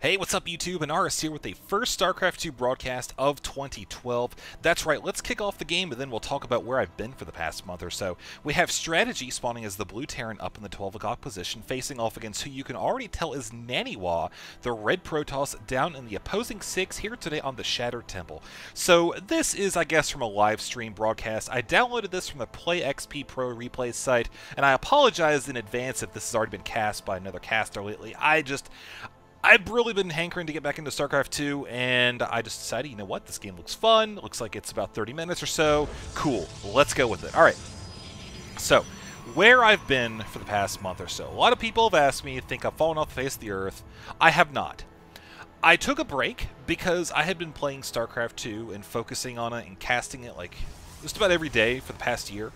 Hey, what's up YouTube? And RS here with a first StarCraft 2 broadcast of 2012. That's right, let's kick off the game and then we'll talk about where I've been for the past month or so. We have Strategy spawning as the blue Terran up in the 12 o'clock position, facing off against who you can already tell is Naniwa, the red Protoss, down in the opposing 6 here today on the Shattered Temple. So this is, I guess, from a live stream broadcast. I downloaded this from the Play XP Pro Replays site, and I apologize in advance if this has already been cast by another caster lately. I've really been hankering to get back into StarCraft 2, and I just decided, you know what, this game looks fun, looks like it's about 30 minutes or so, cool, let's go with it. Alright, so, where I've been for the past month or so. A lot of people have asked me, think I've fallen off the face of the earth. I have not. I took a break because I had been playing StarCraft 2 and focusing on it and casting it like just about every day for the past year.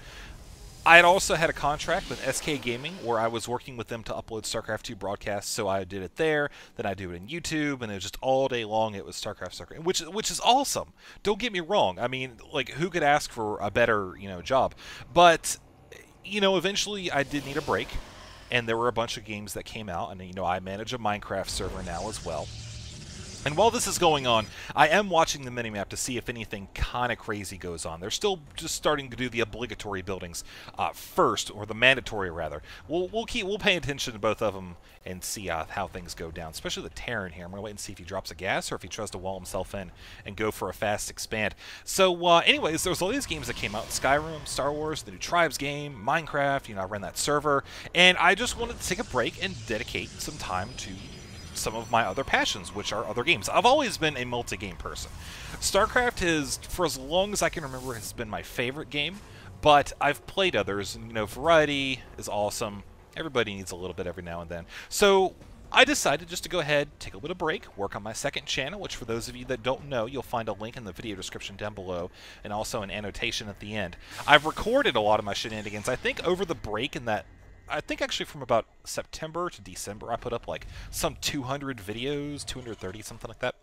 I had also had a contract with SK Gaming where I was working with them to upload StarCraft 2 broadcasts, so I did it there, then I do it in YouTube, and it was just all day long it was StarCraft, which is awesome. Don't get me wrong. I mean, like, who could ask for a better, job? But, eventually I did need a break, and there were a bunch of games that came out, and, I manage a Minecraft server now as well. And while this is going on, I am watching the minimap to see if anything kind of crazy goes on. They're still just starting to do the obligatory buildings first, or the mandatory rather. We'll pay attention to both of them and see how things go down, especially the Terran here. I'm gonna wait and see if he drops a gas or if he tries to wall himself in and go for a fast expand. So, anyways, there was all these games that came out: Skyrim, Star Wars, the new Tribes game, Minecraft. I ran that server, and I just wanted to take a break and dedicate some time to some of my other passions, which are other games. I've always been a multi-game person. StarCraft is, for as long as I can remember, has been my favorite game, but I've played others, and variety is awesome. Everybody needs a little bit every now and then. So I decided just to go ahead, take a little break, work on my second channel, which for those of you that don't know, you'll find a link in the video description down below, and also an annotation at the end. I've recorded a lot of my shenanigans. I think over the break I think actually from about September to December, I put up like some 200 videos, 230, something like that,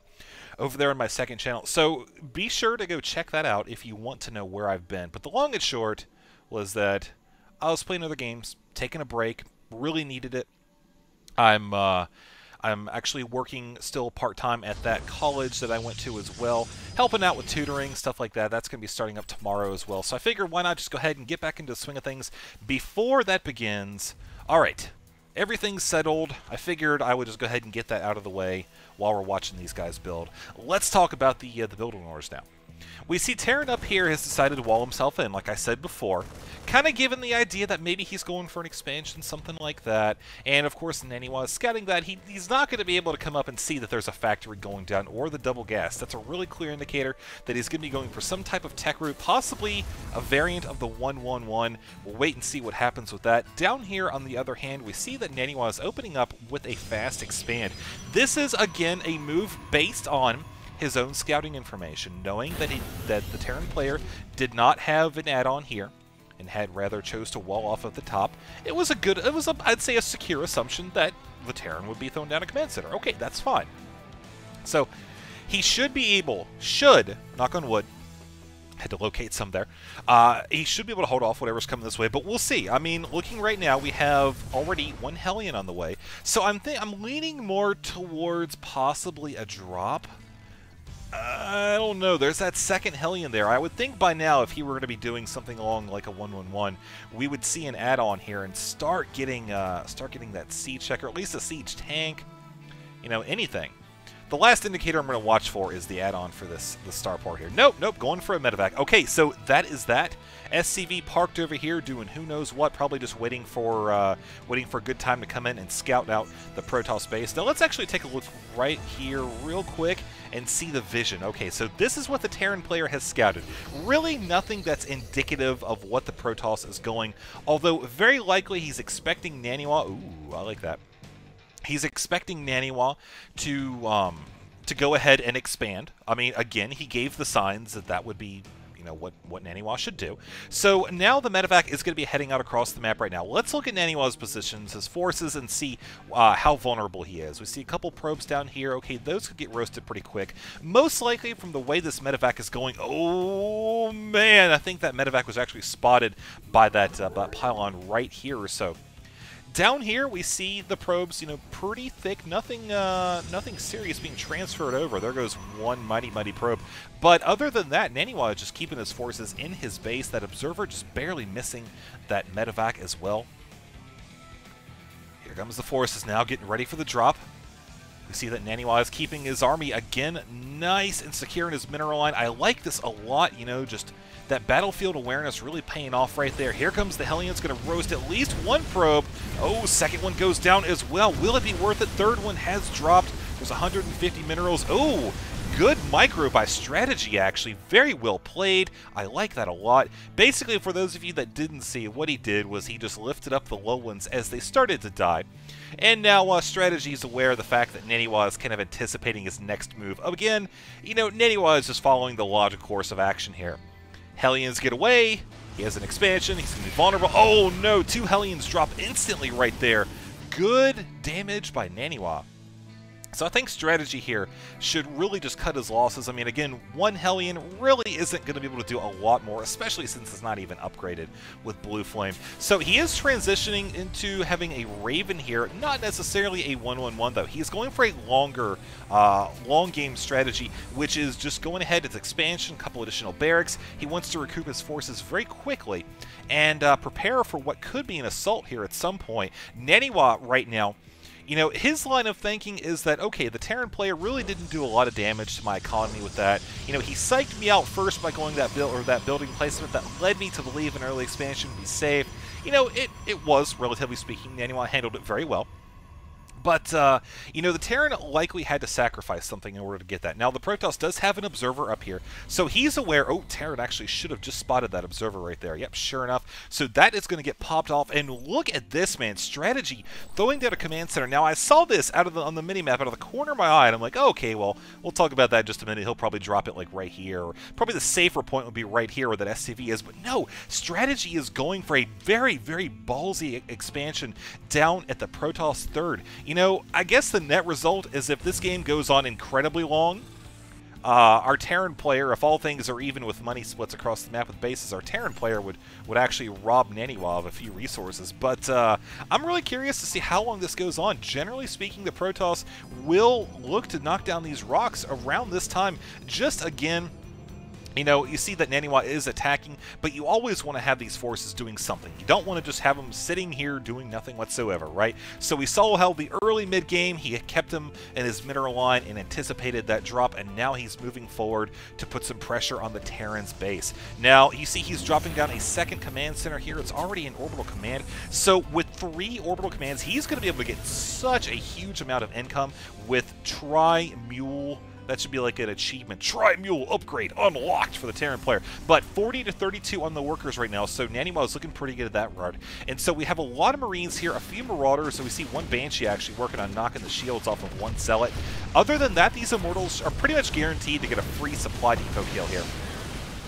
over there on my second channel. So be sure to go check that out if you want to know where I've been. But the long and short was that I was playing other games, taking a break, really needed it. I'm actually working still part-time at that college that I went to as well, helping out with tutoring, stuff like that. That's going to be starting up tomorrow as well. So I figured why not just go ahead and get back into the swing of things before that begins. All right, everything's settled. I figured I would just go ahead and get that out of the way while we're watching these guys build. Let's talk about the building orders now. We see Terran up here has decided to wall himself in, like I said before, kind of given the idea that maybe he's going for an expansion, something like that. And of course, Naniwa is scouting that. He's not going to be able to come up and see that there's a factory going down or the double gas. That's a really clear indicator that he's going to be going for some type of tech route, possibly a variant of the 111. We'll wait and see what happens with that. Down here, on the other hand, we see that Naniwa is opening up with a fast expand. This is, again, a move based on his own scouting information, knowing that the Terran player did not have an add-on here and had rather chose to wall off at the top. I'd say a secure assumption that the Terran would be thrown down a command center. Okay, that's fine. So he should be able, knock on wood, had to locate some there, he should be able to hold off whatever's coming this way, but we'll see. I mean, looking right now, we have already one Hellion on the way, so I'm leaning more towards possibly a drop. I don't know. There's that second Hellion there. I would think by now, if he were going to be doing something along like a 111, we would see an add-on here and start getting that siege check, or at least a siege tank. Anything. The last indicator I'm going to watch for is the add-on for the starport here. Nope, going for a medevac. Okay, so that is that. SCV parked over here doing who knows what, probably just waiting for a good time to come in and scout out the Protoss base. Now let's actually take a look right here real quick and see the vision. Okay, so this is what the Terran player has scouted. Really nothing that's indicative of what the Protoss is going, although very likely he's expecting Naniwa. Ooh, I like that. He's expecting Naniwa to go ahead and expand. I mean, again, he gave the signs that would be, what Naniwa should do. So now the medevac is going to be heading out across the map right now. Let's look at Naniwa's positions, his forces, and see how vulnerable he is. We see a couple probes down here. Okay, those could get roasted pretty quick. Most likely from the way this medevac is going. Oh, man, I think that medevac was actually spotted by that pylon right here or so. Down here, we see the probes, you know, pretty thick. Nothing serious being transferred over. There goes one mighty probe. But other than that, Naniwa is just keeping his forces in his base. That observer just barely missing that medevac as well. Here comes the forces now, getting ready for the drop. We see that Naniwa is keeping his army, again, nice and secure in his mineral line. I like this a lot, you know, just that battlefield awareness really paying off right there. Here comes the Hellions, going to roast at least one probe. Oh, second one goes down as well. Will it be worth it? Third one has dropped. There's 150 minerals. Oh, good micro by strategy, actually. Very well played. I like that a lot. Basically, for those of you that didn't see, what he did was he just lifted up the low ones as they started to die. And now strategy is aware of the fact that Naniwa is kind of anticipating his next move. Again, you know, Naniwa is just following the logical course of action here. Hellions get away. He has an expansion. He's going to be vulnerable. Oh, no. 2 Hellions drop instantly right there. Good damage by Naniwa. So I think strategy here should really just cut his losses. I mean, again, 1 Hellion really isn't going to be able to do a lot more, especially since it's not even upgraded with Blue Flame. So he is transitioning into having a Raven here, not necessarily a 1-1-1 though. He's going for a longer, long game strategy, which is just going ahead. It's expansion, a couple additional barracks. He wants to recoup his forces very quickly and prepare for what could be an assault here at some point. Naniwa right now, you know, his line of thinking is that, okay, the Terran player really didn't do a lot of damage to my economy with that. You know, he psyched me out first by going that building placement that led me to believe an early expansion would be safe. You know, it was, relatively speaking. Naniwa handled it very well. But, you know, the Terran likely had to sacrifice something in order to get that. Now, the Protoss does have an observer up here, so he's aware. Oh, Terran actually should have just spotted that observer right there. Yep, sure enough. So that is going to get popped off. And look at this, man. Strategy, throwing down a command center. Now, I saw this on the mini-map out of the corner of my eye, and I'm like, okay, well, we'll talk about that in just a minute. He'll probably drop it, like, right here. Or probably the safer point would be right here where that SCV is. But no, strategy is going for a very ballsy expansion down at the Protoss third. You know, I guess the net result is if this game goes on incredibly long, our Terran player, if all things are even with money splits across the map with bases, our Terran player would actually rob Naniwa of a few resources. But I'm really curious to see how long this goes on. Generally speaking, the Protoss will look to knock down these rocks around this time. Just again, you know, you see that Naniwa is attacking, but you always want to have these forces doing something. You don't want to just have them sitting here doing nothing whatsoever, right? So we saw how the early mid-game, he kept him in his mineral line and anticipated that drop, and now he's moving forward to put some pressure on the Terran's base. Now, you see he's dropping down a second command center here. It's already an orbital command. So with 3 orbital commands, he's going to be able to get such a huge amount of income with Tri-Mule. That should be like an achievement. Tri-Mule upgrade unlocked for the Terran player. But 40 to 32 on the workers right now, so Naniwa is looking pretty good at that regard. And so we have a lot of Marines here, a few Marauders, so we see 1 Banshee actually working on knocking the shields off of 1 Zealot. Other than that, these Immortals are pretty much guaranteed to get a free supply depot kill here.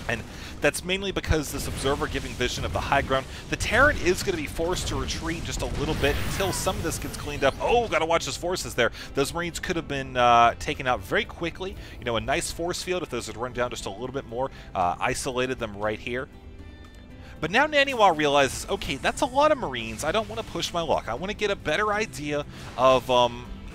And that's mainly because this observer giving vision of the high ground. The Terran is going to be forced to retreat just a little bit until some of this gets cleaned up. Oh, got to watch his forces there. Those Marines could have been taken out very quickly. You know, a nice force field if those had run down just a little bit more, isolated them right here. But now Naniwa realizes, okay, that's a lot of Marines. I don't want to push my luck. I want to get a better idea of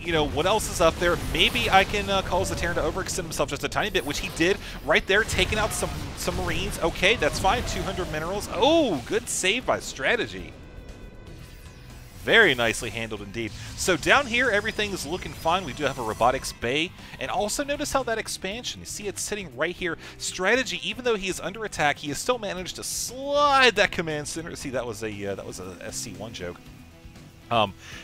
you know, what else is up there? Maybe I can cause the Terran to overextend himself just a tiny bit, which he did right there, taking out some Marines. Okay, that's fine. 200 minerals. Oh, good save by strategy. Very nicely handled indeed. So down here, everything is looking fine. We do have a robotics bay. And also notice how that expansion, you see it's sitting right here. Strategy, even though he is under attack, he has still managed to slide that command center. See, that was a SC1 joke.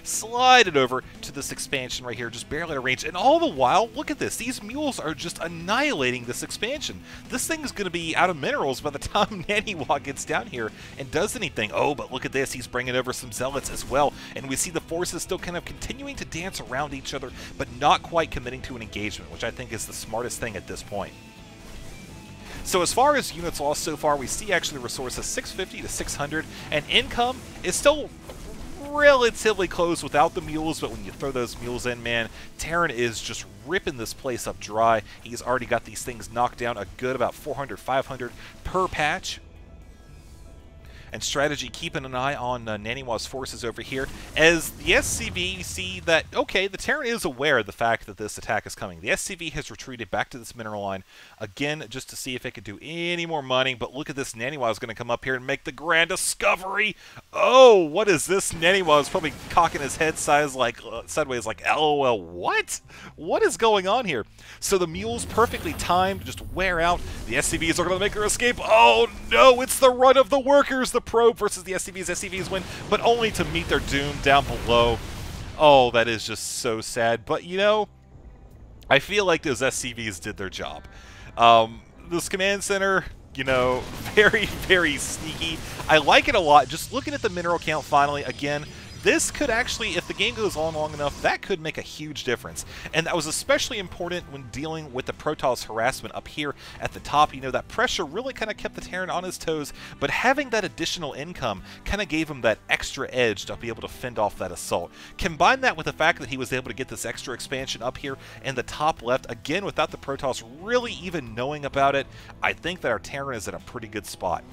Slide it over to this expansion right here, just barely out of range. And all the while, look at this. These mules are just annihilating this expansion. This thing is going to be out of minerals by the time Naniwa gets down here and does anything. Oh, but look at this. He's bringing over some zealots as well. And we see the forces still kind of continuing to dance around each other, but not quite committing to an engagement, which I think is the smartest thing at this point. So as far as units lost so far, we see actually resources 650 to 600, and income is still relatively close without the mules, but when you throw those mules in, man, Terran is just ripping this place up dry. He's already got these things knocked down a good about 400, 500 per patch. and Strategy keeping an eye on Naniwa's forces over here. As the SCV see that, okay, the Terran is aware of the fact that this attack is coming. The SCV has retreated back to this mineral line, again, just to see if it could do any more mining. But look at this, Naniwa is going to come up here and make the grand discovery. Oh, what is this? Naniwa is probably cocking his head sideways like, LOL, what? What is going on here? So the mules perfectly timed, just wear out. The SCVs are going to make their escape. Oh no, it's the run of the workers. The probe versus the SCVs. SCVs win, but only to meet their doom down below. Oh, that is just so sad. But you know, I feel like those SCVs did their job. This command center, you know, very, very sneaky. I like it a lot. Just looking at the mineral count finally, again, this could actually, if the game goes on long enough, that could make a huge difference. And that was especially important when dealing with the Protoss harassment up here at the top. You know, that pressure really kind of kept the Terran on his toes, but having that additional income kind of gave him that extra edge to be able to fend off that assault. Combine that with the fact that he was able to get this extra expansion up here in the top left, again, without the Protoss really even knowing about it, I think that our Terran is in a pretty good spot.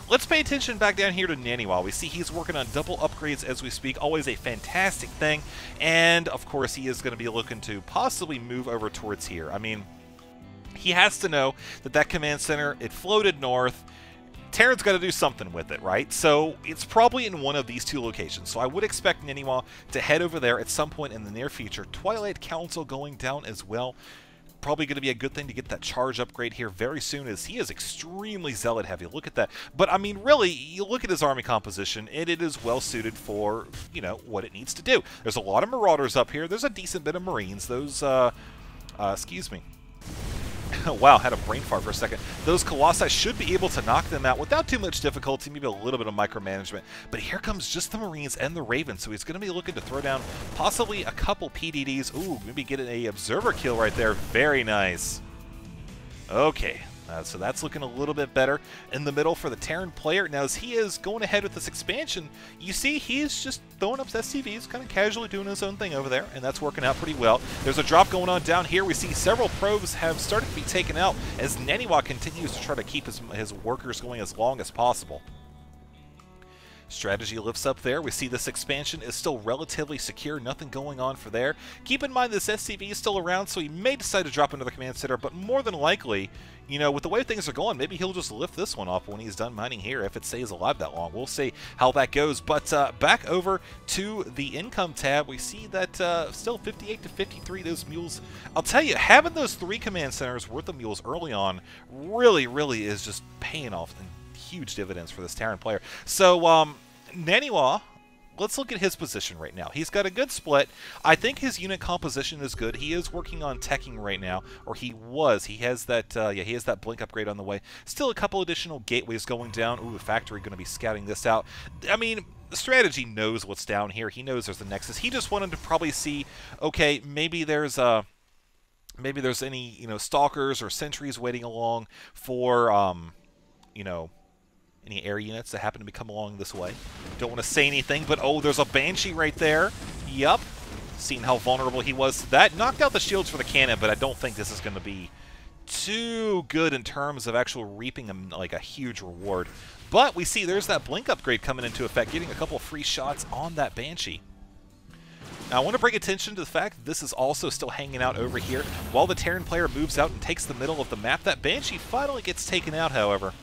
Let's pay attention back down here to Naniwa. We see he's working on double upgrades as we speak, always a fantastic thing. And, of course, he is going to be looking to possibly move over towards here. I mean, he has to know that that command center, it floated north. Terran's got to do something with it, right? So it's probably in one of these two locations. So I would expect Naniwa to head over there at some point in the near future. Twilight Council going down as well. Probably going to be a good thing to get that charge upgrade here very soon, as he is extremely zealot heavy. Look at that. But I mean, really, you look at his army composition, and it is well suited for, you know, what it needs to do. There's a lot of Marauders up here. There's a decent bit of Marines. Those, excuse me. Wow, had a brain fart for a second. Those Colossi should be able to knock them out without too much difficulty, maybe a little bit of micromanagement. But here comes just the Marines and the Ravens, so he's going to be looking to throw down possibly a couple PDDs. Ooh, maybe get an observer kill right there. Very nice. Okay. So that's looking a little bit better in the middle for the Terran player. Now, as he is going ahead with this expansion, you see he's just throwing up SCVs, kind of casually doing his own thing over there, and that's working out pretty well. There's a drop going on down here. We see several probes have started to be taken out as Naniwa continues to try to keep his workers going as long as possible. Strategy lifts up there. We see this expansion is still relatively secure. Nothing going on for there. Keep in mind this SCV is still around, so he may decide to drop another command center, but more than likely, you know, with the way things are going, maybe he'll just lift this one up when he's done mining here, if it stays alive that long. We'll see how that goes. But back over to the income tab, we see that still 58 to 53, those mules. I'll tell you, having those 3 command centers worth of mules early on really, really is just paying off in huge dividends for this Terran player. So, Naniwa, let's look at his position right now. He's got a good split. I think his unit composition is good. He is working on teching right now, or he was. He has that, yeah, he has that blink upgrade on the way. Still a couple additional gateways going down. Ooh, the factory going to be scouting this out. I mean, the strategy knows what's down here. He knows there's a nexus. He just wanted to probably see, okay, maybe there's any, you know, stalkers or sentries waiting along for, you know, any air units that happen to be coming along this way. Don't want to say anything, but oh, there's a Banshee right there. Yup. Seeing how vulnerable he was to that. Knocked out the shields for the cannon, but I don't think this is going to be too good in terms of actual reaping him like a huge reward. But we see there's that blink upgrade coming into effect, getting a couple free shots on that Banshee. Now, I want to bring attention to the fact that this is also still hanging out over here. While the Terran player moves out and takes the middle of the map, that Banshee finally gets taken out, however.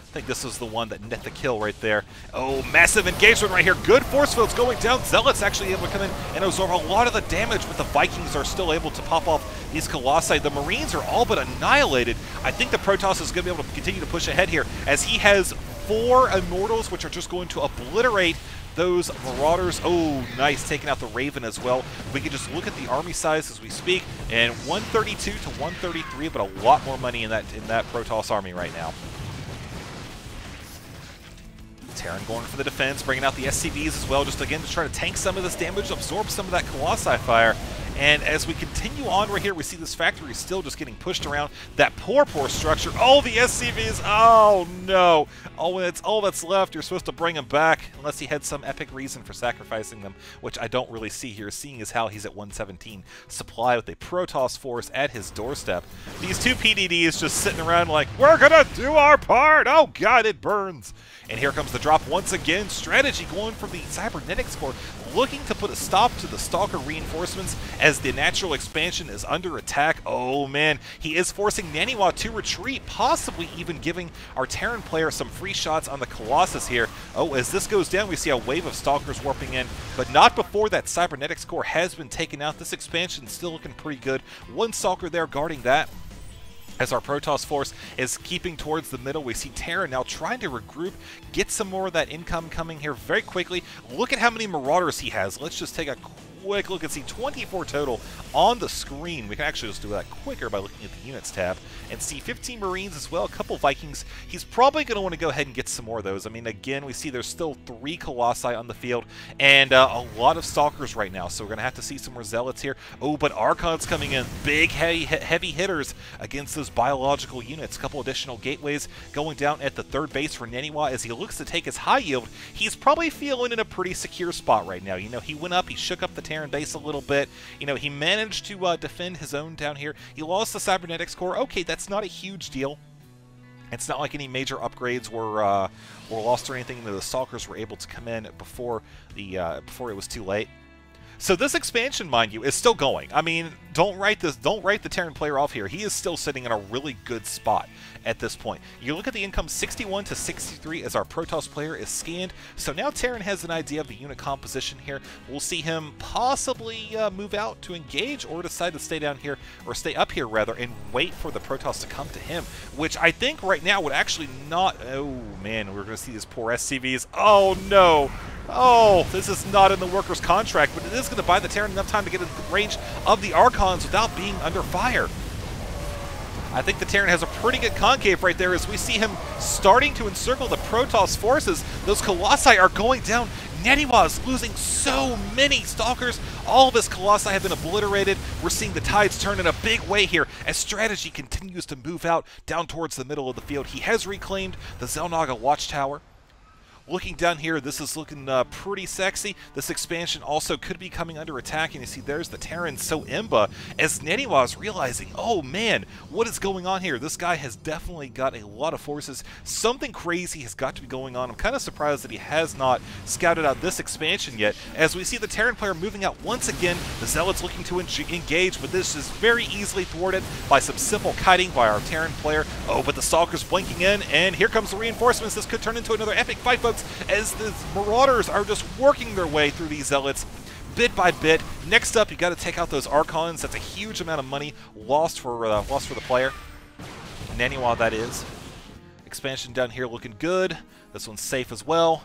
I think this was the one that net the kill right there. Oh, massive engagement right here. Good force fields going down. Zealot's actually able to come in and absorb a lot of the damage, but the Vikings are still able to pop off these Colossi. The Marines are all but annihilated. I think the Protoss is going to be able to continue to push ahead here, as he has 4 Immortals, which are just going to obliterate those Marauders. Oh, nice, taking out the Raven as well. We can just look at the army size as we speak, and 132 to 133, but a lot more money in that Protoss army right now. Terran going for the defense, bringing out the SCVs as well, just again to try to tank some of this damage, absorb some of that Colossi fire. And as we continue on right here, we see this factory still just getting pushed around. That poor structure. Oh, the SCVs. Oh, no. Oh, it's all that's left. You're supposed to bring him back, unless he had some epic reason for sacrificing them, which I don't really see here, seeing as how he's at 117 supply with a Protoss force at his doorstep. These two PDDs just sitting around like, we're gonna do our part. Oh, God, it burns. And here comes the drop once again. Strategy going from the Cybernetics Core, looking to put a stop to the Stalker reinforcements as the natural expansion is under attack. Oh man, he is forcing Naniwa to retreat, possibly even giving our Terran player some free shots on the Colossus here. Oh, as this goes down, we see a wave of Stalkers warping in, but not before that Cybernetics Core has been taken out. This expansion is still looking pretty good. One Stalker there guarding that. As our Protoss force is keeping towards the middle, we see Terra now trying to regroup, get some more of that income coming here very quickly. Look at how many Marauders he has. Let's just take a quick look and see 24 total on the screen. We can actually just do that quicker by looking at the Units tab and see 15 Marines as well, a couple Vikings. He's probably going to want to go ahead and get some more of those. I mean, again, we see there's still 3 Colossi on the field and a lot of Stalkers right now, so we're going to have to see some more Zealots here. Oh, but Archons coming in, big, heavy hitters against those biological units. A couple additional gateways going down at the third base for Naniwa as he looks to take his high yield. He's probably feeling in a pretty secure spot right now. You know, he went up, he shook up the Terran base a little bit. You know, he managed to defend his own down here. He lost the Cybernetics Core. Okay, that's not a huge deal. It's not like any major upgrades were lost or anything. The Stalkers were able to come in before it was too late. So this expansion, mind you, is still going. I mean, don't write the Terran player off here. He is still sitting in a really good spot at this point. You look at the income 61 to 63 as our Protoss player is scanned. So now Terran has an idea of the unit composition here. We'll see him possibly move out to engage or decide to stay down here, or stay up here rather, and wait for the Protoss to come to him, which I think right now would actually not... Oh man, we're going to see these poor SCVs. Oh no! Oh, this is not in the worker's contract, but it is going to buy the Terran enough time to get in range of the Archons without being under fire. I think the Terran has a pretty good concave right there as we see him starting to encircle the Protoss forces. Those Colossi are going down. Naniwa is losing so many Stalkers. All of his Colossi have been obliterated. We're seeing the tides turn in a big way here as strategy continues to move out down towards the middle of the field. He has reclaimed the Xel'Naga Watchtower. Looking down here, this is looking pretty sexy. This expansion also could be coming under attack, and you see there's the Terran So Imba as Naniwa is realizing, oh man, what is going on here? This guy has definitely got a lot of forces. Something crazy has got to be going on. I'm kind of surprised that he has not scouted out this expansion yet, as we see the Terran player moving out once again. The Zealots looking to engage, but this is very easily thwarted by some simple kiting by our Terran player. Oh, but the Stalker's blinking in, and here comes the reinforcements. This could turn into another epic fight, folks, as the Marauders are just working their way through these Zealots bit by bit. Next up, you got to take out those Archons. That's a huge amount of money lost for the player. Naniwa, that is. Expansion down here looking good. This one's safe as well.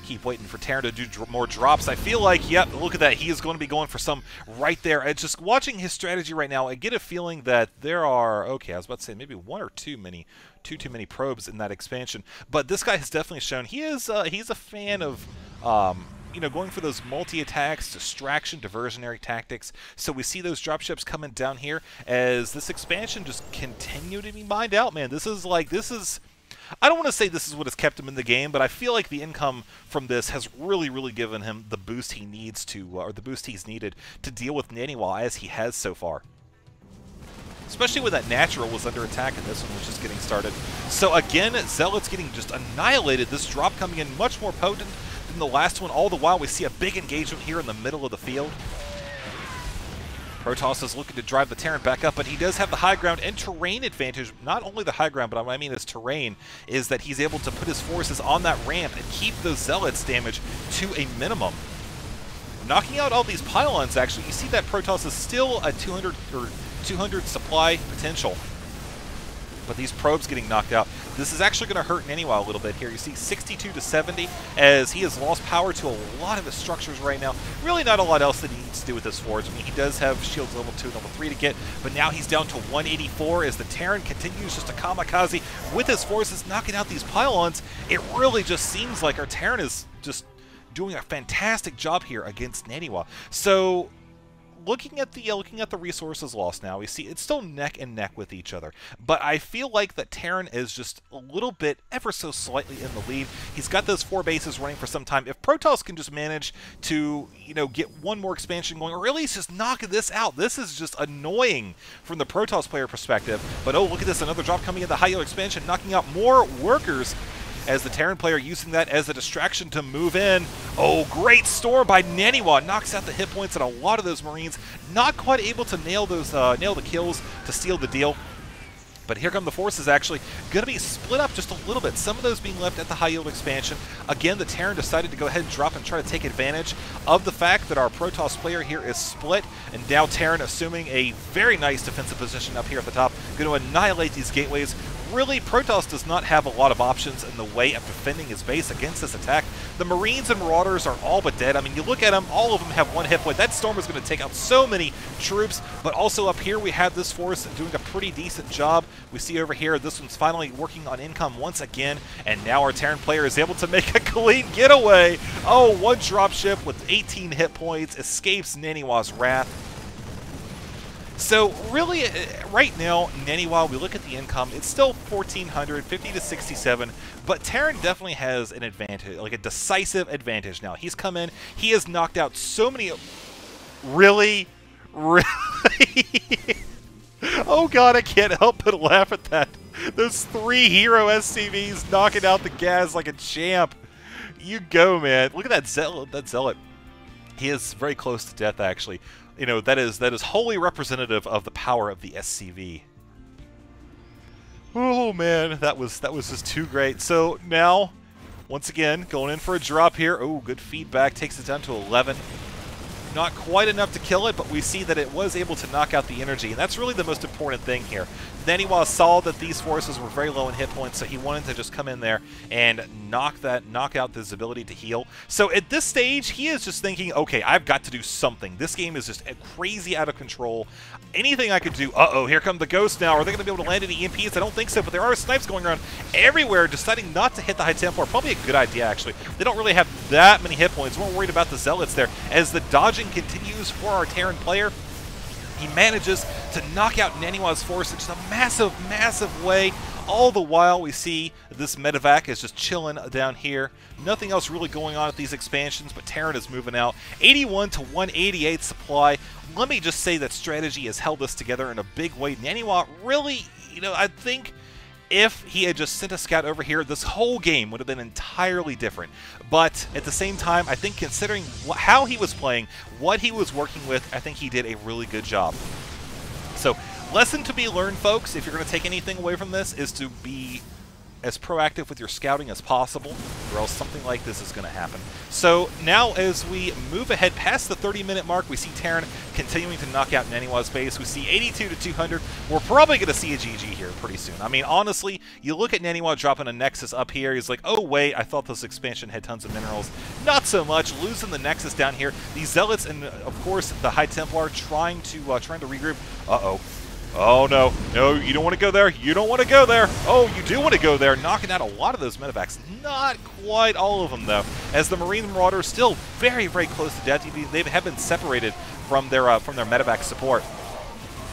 Keep waiting for Terran to do more drops. I feel like, yep, look at that. He is going to be going for some right there. And just watching his strategy right now, I get a feeling that there are, okay, I was about to say maybe one or too many probes in that expansion. But this guy has definitely shown he is he's a fan of you know, going for those multi-attacks, distraction, diversionary tactics. So we see those dropships coming down here as this expansion just continue to be mined out, man. This is I don't want to say this is what has kept him in the game, but I feel like the income from this has really given him the boost he needs to, or the boost he's needed to deal with Naniwa as he has so far. Especially when that natural was under attack and this one was just getting started. So again, Zealot's getting just annihilated. This drop coming in much more potent than the last one. All the while, we see a big engagement here in the middle of the field. Protoss is looking to drive the Terran back up, but he does have the high ground and terrain advantage. Not only the high ground, but what I mean is terrain, is that he's able to put his forces on that ramp and keep those Zealots' damage to a minimum. Knocking out all these pylons, actually, you see that Protoss is still a 200 supply potential. But these probes getting knocked out. This is actually going to hurt Naniwa a little bit here. You see 62 to 70 as he has lost power to a lot of his structures right now. Really not a lot else that he needs to do with this forge. I mean, he does have shields level 2 and level 3 to get, but now he's down to 184 as the Terran continues just to kamikaze with his forces, knocking out these pylons. It really just seems like our Terran is just doing a fantastic job here against Naniwa. So looking at the resources lost now, we see it's still neck and neck with each other. But I feel like that Terran is just a little bit, ever so slightly in the lead. He's got those 4 bases running for some time. If Protoss can just manage to, you know, get one more expansion going, or at least just knock this out. This is just annoying from the Protoss player perspective. But oh, look at this, another drop coming in the high yield expansion, knocking out more workers, as the Terran player using that as a distraction to move in. Oh, great storm by Naniwa. Knocks out the hit points on a lot of those Marines. Not quite able to nail those nail the kills to seal the deal. But here come the forces actually going to be split up just a little bit. Some of those being left at the high yield expansion. Again, the Terran decided to go ahead and drop and try to take advantage of the fact that our Protoss player here is split. And now Terran assuming a very nice defensive position up here at the top. Going to annihilate these gateways. Really, Protoss does not have a lot of options in the way of defending his base against this attack. The Marines and Marauders are all but dead. I mean, you look at them, all of them have 1 hit point. That storm is going to take out so many troops, but also up here we have this force doing a pretty decent job. We see over here, this one's finally working on income once again, and now our Terran player is able to make a clean getaway. Oh, 1 dropship with 18 hit points escapes Naniwa's wrath. So really, right now, Naniwa, we look at the income, it's still 1,400, 50 to 67, but Terran definitely has an advantage, like a decisive advantage now. He's come in, he has knocked out so many... Really? Really? Oh god, I can't help but laugh at that. Those 3 hero SCVs knocking out the gas like a champ. You go, man. Look at that zealot. He is very close to death, actually. You know, that is wholly representative of the power of the SCV. Oh man, that was just too great. So now, once again, going in for a drop here. Oh, good feedback, takes it down to 11. Not quite enough to kill it, but we see that it was able to knock out the energy, and that's really the most important thing here. Naniwa saw that these forces were very low in hit points, so he wanted to just come in there and knock out this ability to heal. So at this stage, he is just thinking, okay, I've got to do something. This game is just crazy out of control. Anything I could do. Uh-oh, here come the ghosts now. Are they going to be able to land any EMPs? I don't think so, but there are snipes going around everywhere, deciding not to hit the High Templar. Probably a good idea, actually. They don't really have that many hit points. We're worried about the Zealots there. As the dodging continues for our Terran player, he manages to knock out Naniwa's force in just a massive, massive way. All the while, we see this medevac is just chilling down here. Nothing else really going on at these expansions, but Terran is moving out. 81 to 188 supply. Let me just say that strategy has held us together in a big way. Naniwa really, you know, I think if he had just sent a scout over here, this whole game would have been entirely different. But at the same time, I think considering how he was playing, what he was working with, I think he did a really good job. So, lesson to be learned, folks, if you're going to take anything away from this, is to be as proactive with your scouting as possible, or else something like this is going to happen. So now as we move ahead past the 30-minute mark, we see Terran continuing to knock out Naniwa's base. We see 82 to 200. We're probably going to see a GG here pretty soon. I mean, honestly, you look at Naniwa dropping a Nexus up here. He's like, oh, wait, I thought this expansion had tons of minerals. Not so much. Losing the Nexus down here. These Zealots and, of course, the High Templar trying to regroup. Uh-oh. Oh, no. No, you don't want to go there. You don't want to go there. Oh, you do want to go there. Knocking out a lot of those medevacs. Not quite all of them, though, as the Marine Marauders still very, very close to death. They have been separated from their medevac support.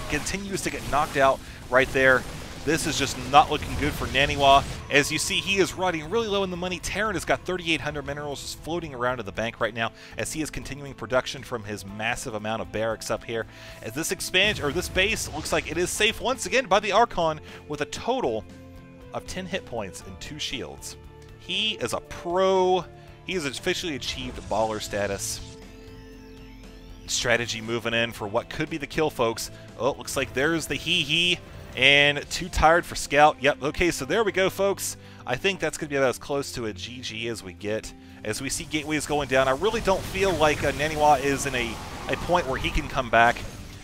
Continues to get knocked out right there. This is just not looking good for Naniwa. As you see, he is running really low in the money. Terran has got 3,800 minerals just floating around in the bank right now as he is continuing production from his massive amount of barracks up here. As this expansion, or this base, looks like it is safe once again by the Archon with a total of 10 hit points and 2 shields. He is a pro. He has officially achieved baller status. Strategy moving in for what could be the kill, folks. Oh, it looks like there's the hee-hee. And too tired for Scout. Yep, okay, so there we go, folks. I think that's going to be about as close to a GG as we get. As we see gateways going down, I really don't feel like Naniwa is in a point where he can come back.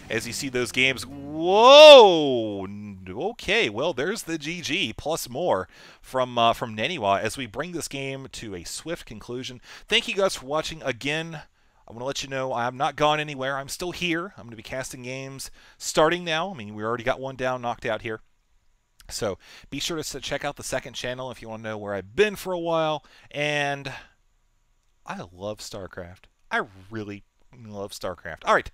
As you see those games. Whoa! Okay, well, there's the GG, plus more from Naniwa as we bring this game to a swift conclusion. Thank you guys for watching again. I want to let you know I'm not gone anywhere. I'm still here. I'm going to be casting games starting now. I mean, we already got one down, knocked out here. So be sure to check out the second channel if you want to know where I've been for a while. And I love StarCraft. I really love StarCraft. All right.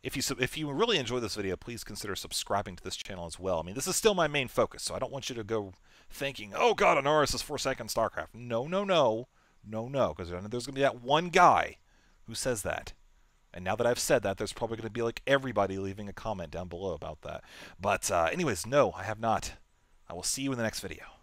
if you really enjoy this video, please consider subscribing to this channel as well. I mean, this is still my main focus, so I don't want you to go thinking, oh god, Honoris is Forsaken StarCraft. No, no, no. No, no, because there's going to be that one guy who says that. And now that I've said that, there's probably going to be like everybody leaving a comment down below about that. But anyways, no, I have not. I will see you in the next video.